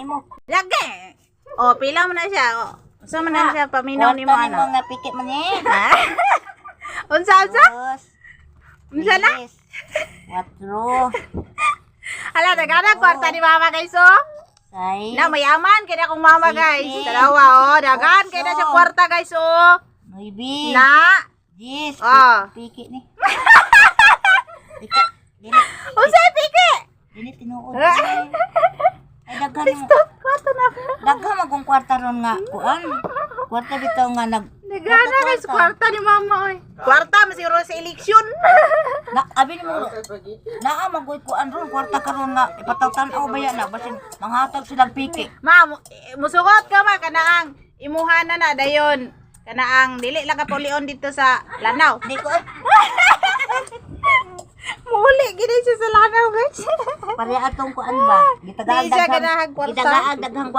nimo. Lagi. Oh, pila mo na siya. Oh. Unsa man na siya paminaw ni mo Kwarta nimo ano? nga pikit man ni. Unsa? Dos. Unsa na? Tres, 4. Hala, dagana kwarta ni mama guys oh. Say. Na mayaman kaya akong mama guys. Sige. Dalawa oh, dagan kaya na siya kwarta guys oh. 9. Na. 10. Ah. Pikit ni. Pikit. Dili. Unsa piki? Dili tinuod. Ay daghan mo. Kwarta na. Daghan magong kwarta ron nga kuan. Kwarta dito nga Dagana guys kwarta ni mama oy. Kwarta masiguro sa eleksyon. Na abi mo. Naa magoy kuan ron kwarta karon nga ipataw-tan-aw baya na basin manghatag silang piki. Ma, musugot ka ma kanaang imuhana na dayon. Kanaang dili lang ka pulion dito sa Lanao. Di ko Muli gid siya sa Lanao guys. pare atong kuan ba. Di siya Gitagaan ganahang kwarta. daghang